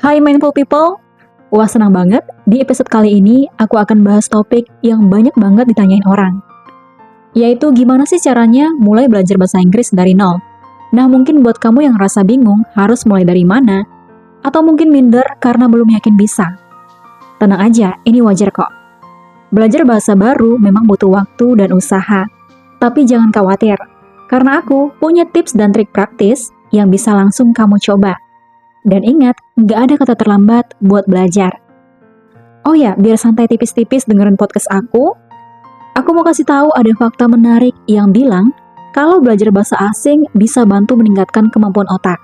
Hai Mindful People, wah senang banget, di episode kali ini aku akan bahas topik yang banyak banget ditanyain orang. Yaitu gimana sih caranya mulai belajar bahasa Inggris dari nol? Nah mungkin buat kamu yang rasa bingung harus mulai dari mana, atau mungkin minder karena belum yakin bisa. Tenang aja, ini wajar kok. Belajar bahasa baru memang butuh waktu dan usaha, tapi jangan khawatir, karena aku punya tips dan trik praktis yang bisa langsung kamu coba. Dan ingat, nggak ada kata terlambat buat belajar. Oh ya, biar santai tipis-tipis dengerin podcast aku mau kasih tahu ada fakta menarik yang bilang kalau belajar bahasa asing bisa bantu meningkatkan kemampuan otak.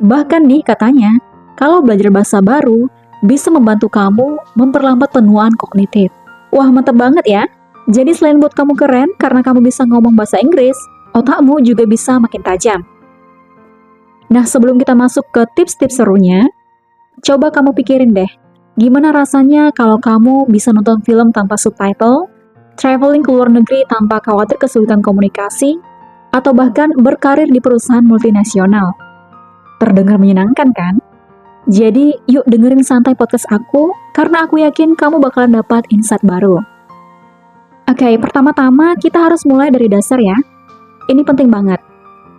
Bahkan nih katanya, kalau belajar bahasa baru bisa membantu kamu memperlambat penuaan kognitif. Wah, mantap banget ya. Jadi selain buat kamu keren karena kamu bisa ngomong bahasa Inggris, otakmu juga bisa makin tajam. Nah, sebelum kita masuk ke tips-tips serunya, coba kamu pikirin deh, gimana rasanya kalau kamu bisa nonton film tanpa subtitle, traveling ke luar negeri tanpa khawatir kesulitan komunikasi, atau bahkan berkarir di perusahaan multinasional. Terdengar menyenangkan kan? Jadi, yuk dengerin santai podcast aku, karena aku yakin kamu bakalan dapat insight baru. Oke, pertama-tama kita harus mulai dari dasar ya. Ini penting banget.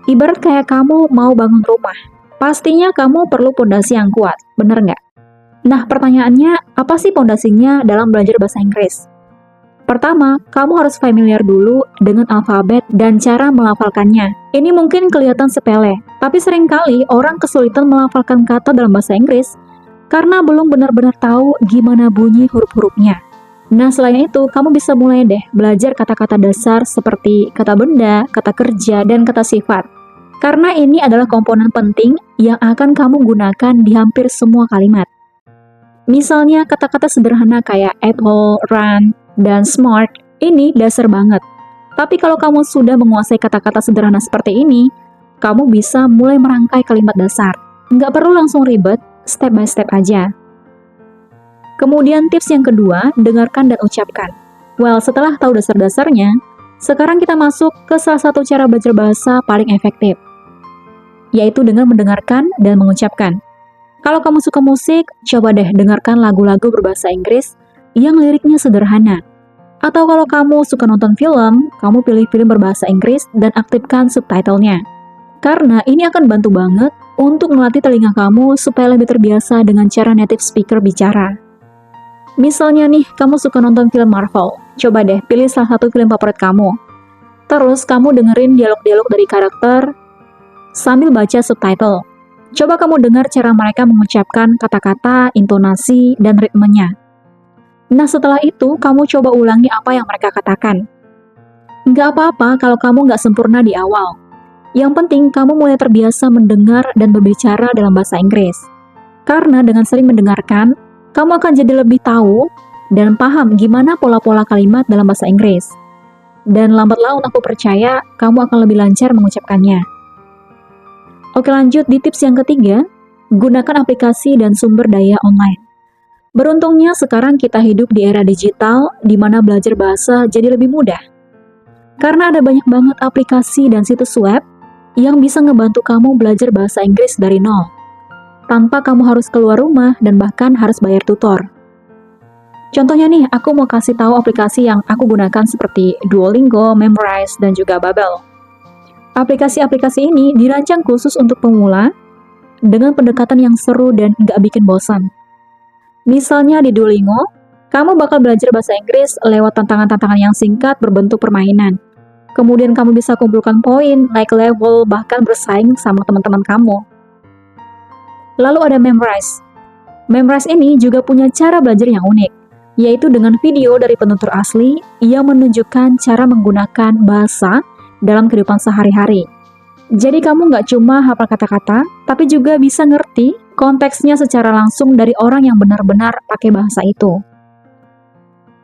Ibarat kayak kamu mau bangun rumah, pastinya kamu perlu pondasi yang kuat, bener nggak? Nah, pertanyaannya, apa sih pondasinya dalam belajar bahasa Inggris? Pertama, kamu harus familiar dulu dengan alfabet dan cara melafalkannya. Ini mungkin kelihatan sepele, tapi seringkali orang kesulitan melafalkan kata dalam bahasa Inggris karena belum benar-benar tahu gimana bunyi huruf-hurufnya. Nah, selain itu, kamu bisa mulai deh belajar kata-kata dasar seperti kata benda, kata kerja, dan kata sifat. Karena ini adalah komponen penting yang akan kamu gunakan di hampir semua kalimat. Misalnya kata-kata sederhana kayak apple, run, dan smart, ini dasar banget. Tapi kalau kamu sudah menguasai kata-kata sederhana seperti ini, kamu bisa mulai merangkai kalimat dasar. Nggak perlu langsung ribet, step by step aja. Kemudian tips yang kedua, dengarkan dan ucapkan. Well, setelah tahu dasar-dasarnya, sekarang kita masuk ke salah satu cara belajar bahasa paling efektif, yaitu dengan mendengarkan dan mengucapkan. Kalau kamu suka musik, coba deh dengarkan lagu-lagu berbahasa Inggris yang liriknya sederhana. Atau kalau kamu suka nonton film, kamu pilih film berbahasa Inggris dan aktifkan subtitlenya. Karena ini akan bantu banget untuk melatih telinga kamu supaya lebih terbiasa dengan cara native speaker bicara. Misalnya nih, kamu suka nonton film Marvel, coba deh pilih salah satu film favorit kamu. Terus kamu dengerin dialog-dialog dari karakter sambil baca subtitle. Coba kamu dengar cara mereka mengucapkan kata-kata, intonasi, dan ritmenya. Nah, setelah itu, kamu coba ulangi apa yang mereka katakan. Nggak apa-apa kalau kamu nggak sempurna di awal. Yang penting, kamu mulai terbiasa mendengar dan berbicara dalam bahasa Inggris. Karena dengan sering mendengarkan, kamu akan jadi lebih tahu dan paham gimana pola-pola kalimat dalam bahasa Inggris. Dan lambat laun aku percaya, kamu akan lebih lancar mengucapkannya. Oke, lanjut di tips yang ketiga, gunakan aplikasi dan sumber daya online. Beruntungnya sekarang kita hidup di era digital di mana belajar bahasa jadi lebih mudah. Karena ada banyak banget aplikasi dan situs web yang bisa ngebantu kamu belajar bahasa Inggris dari nol, tanpa kamu harus keluar rumah dan bahkan harus bayar tutor. Contohnya nih, aku mau kasih tahu aplikasi yang aku gunakan seperti Duolingo, Memrise, dan juga Babbel. Aplikasi-aplikasi ini dirancang khusus untuk pemula dengan pendekatan yang seru dan nggak bikin bosan. Misalnya di Duolingo, kamu bakal belajar bahasa Inggris lewat tantangan-tantangan yang singkat berbentuk permainan. Kemudian kamu bisa kumpulkan poin, naik level, bahkan bersaing sama teman-teman kamu. Lalu ada Memrise. Memrise ini juga punya cara belajar yang unik, yaitu dengan video dari penutur asli yang menunjukkan cara menggunakan bahasa dalam kehidupan sehari-hari. Jadi kamu nggak cuma hafal kata-kata, tapi juga bisa ngerti konteksnya secara langsung dari orang yang benar-benar pakai bahasa itu.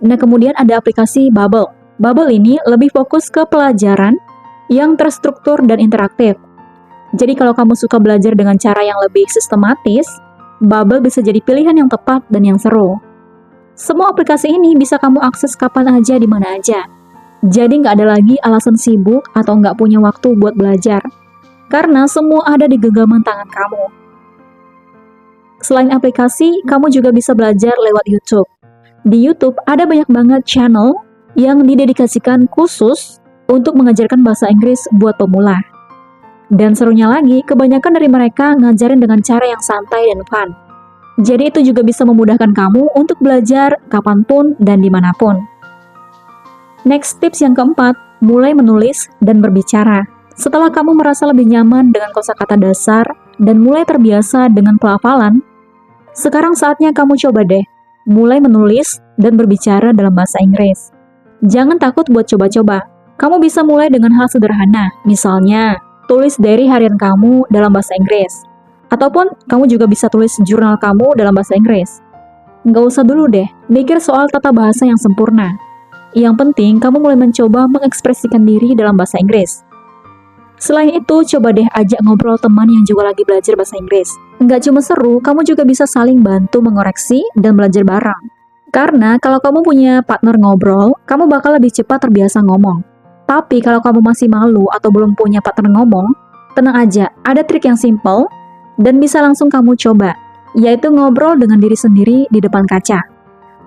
Nah, kemudian ada aplikasi Babbel. Babbel ini lebih fokus ke pelajaran yang terstruktur dan interaktif. Jadi kalau kamu suka belajar dengan cara yang lebih sistematis, Babbel bisa jadi pilihan yang tepat dan yang seru. Semua aplikasi ini bisa kamu akses kapan aja, di mana aja. Jadi nggak ada lagi alasan sibuk atau nggak punya waktu buat belajar. Karena semua ada di genggaman tangan kamu. Selain aplikasi, kamu juga bisa belajar lewat YouTube. Di YouTube ada banyak banget channel yang didedikasikan khusus untuk mengajarkan bahasa Inggris buat pemula. Dan serunya lagi, kebanyakan dari mereka ngajarin dengan cara yang santai dan fun. Jadi itu juga bisa memudahkan kamu untuk belajar kapanpun dan dimanapun. Next tips yang keempat, mulai menulis dan berbicara. Setelah kamu merasa lebih nyaman dengan kosakata dasar dan mulai terbiasa dengan pelafalan, sekarang saatnya kamu coba deh, mulai menulis dan berbicara dalam bahasa Inggris. Jangan takut buat coba-coba. Kamu bisa mulai dengan hal sederhana, misalnya tulis diary harian kamu dalam bahasa Inggris. Ataupun kamu juga bisa tulis jurnal kamu dalam bahasa Inggris. Nggak usah dulu deh, mikir soal tata bahasa yang sempurna. Yang penting, kamu mulai mencoba mengekspresikan diri dalam bahasa Inggris. Selain itu, coba deh ajak ngobrol teman yang juga lagi belajar bahasa Inggris. Nggak cuma seru, kamu juga bisa saling bantu mengoreksi dan belajar bareng. Karena kalau kamu punya partner ngobrol, kamu bakal lebih cepat terbiasa ngomong. Tapi kalau kamu masih malu atau belum punya partner ngomong, tenang aja, ada trik yang simple dan bisa langsung kamu coba, yaitu ngobrol dengan diri sendiri di depan kaca.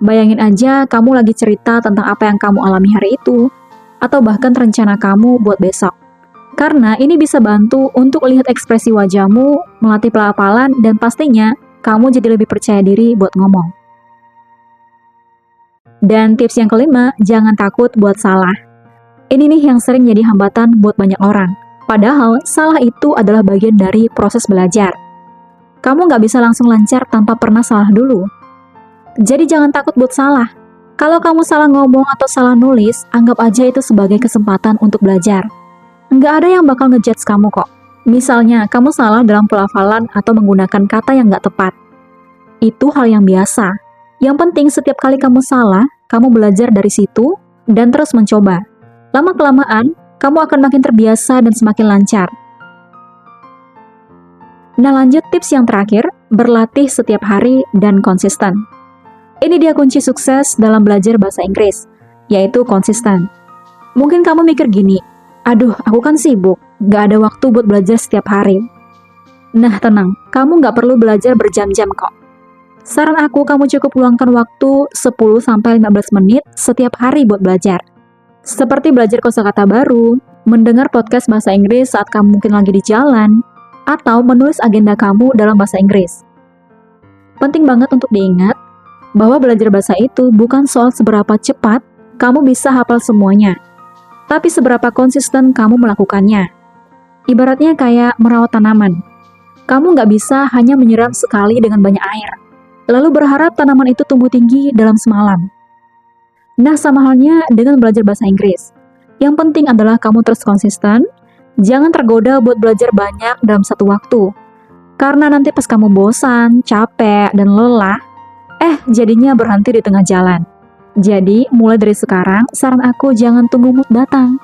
Bayangin aja kamu lagi cerita tentang apa yang kamu alami hari itu, atau bahkan rencana kamu buat besok. Karena ini bisa bantu untuk lihat ekspresi wajahmu, melatih pelafalan, dan pastinya kamu jadi lebih percaya diri buat ngomong. Dan tips yang kelima, jangan takut buat salah. Ini nih yang sering jadi hambatan buat banyak orang. Padahal, salah itu adalah bagian dari proses belajar. Kamu nggak bisa langsung lancar tanpa pernah salah dulu. Jadi jangan takut buat salah. Kalau kamu salah ngomong atau salah nulis, anggap aja itu sebagai kesempatan untuk belajar. Nggak ada yang bakal ngejudge kamu kok. Misalnya, kamu salah dalam pelafalan atau menggunakan kata yang nggak tepat. Itu hal yang biasa. Yang penting setiap kali kamu salah, kamu belajar dari situ dan terus mencoba. Lama-kelamaan, kamu akan makin terbiasa dan semakin lancar. Nah, lanjut tips yang terakhir, berlatih setiap hari dan konsisten. Ini dia kunci sukses dalam belajar bahasa Inggris, yaitu konsisten. Mungkin kamu mikir gini, aduh, aku kan sibuk, gak ada waktu buat belajar setiap hari. Nah, tenang, kamu gak perlu belajar berjam-jam kok. Saran aku, kamu cukup luangkan waktu 10-15 menit setiap hari buat belajar. Seperti belajar kosakata baru, mendengar podcast bahasa Inggris saat kamu mungkin lagi di jalan, atau menulis agenda kamu dalam bahasa Inggris. Penting banget untuk diingat, bahwa belajar bahasa itu bukan soal seberapa cepat kamu bisa hafal semuanya, tapi seberapa konsisten kamu melakukannya. Ibaratnya kayak merawat tanaman. Kamu nggak bisa hanya menyiram sekali dengan banyak air, lalu berharap tanaman itu tumbuh tinggi dalam semalam. Nah, sama halnya dengan belajar bahasa Inggris. Yang penting adalah kamu terus konsisten, jangan tergoda buat belajar banyak dalam satu waktu. Karena nanti pas kamu bosan, capek, dan lelah, jadinya berhenti di tengah jalan. Jadi, mulai dari sekarang, saran aku jangan tunggu mood datang.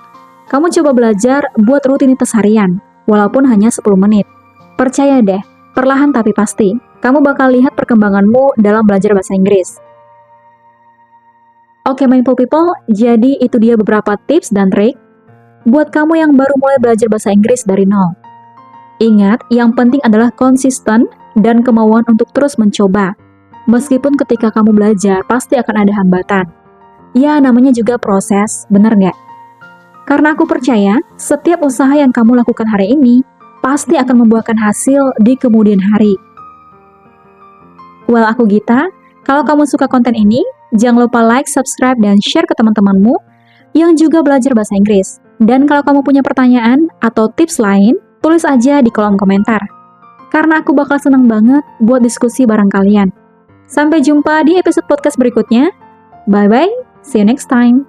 Kamu coba belajar buat rutinitas harian, walaupun hanya 10 menit. Percaya deh, perlahan tapi pasti, kamu bakal lihat perkembanganmu dalam belajar bahasa Inggris. Oke, Mindful People, jadi itu dia beberapa tips dan trik buat kamu yang baru mulai belajar bahasa Inggris dari nol. Ingat, yang penting adalah konsisten dan kemauan untuk terus mencoba. Meskipun ketika kamu belajar, pasti akan ada hambatan. Ya, namanya juga proses, bener nggak? Karena aku percaya, setiap usaha yang kamu lakukan hari ini, pasti akan membuahkan hasil di kemudian hari. Well, aku Gita. Kalau kamu suka konten ini, jangan lupa like, subscribe, dan share ke teman-temanmu yang juga belajar bahasa Inggris. Dan kalau kamu punya pertanyaan atau tips lain, tulis aja di kolom komentar. Karena aku bakal senang banget buat diskusi bareng kalian. Sampai jumpa di episode podcast berikutnya. Bye-bye, see you next time.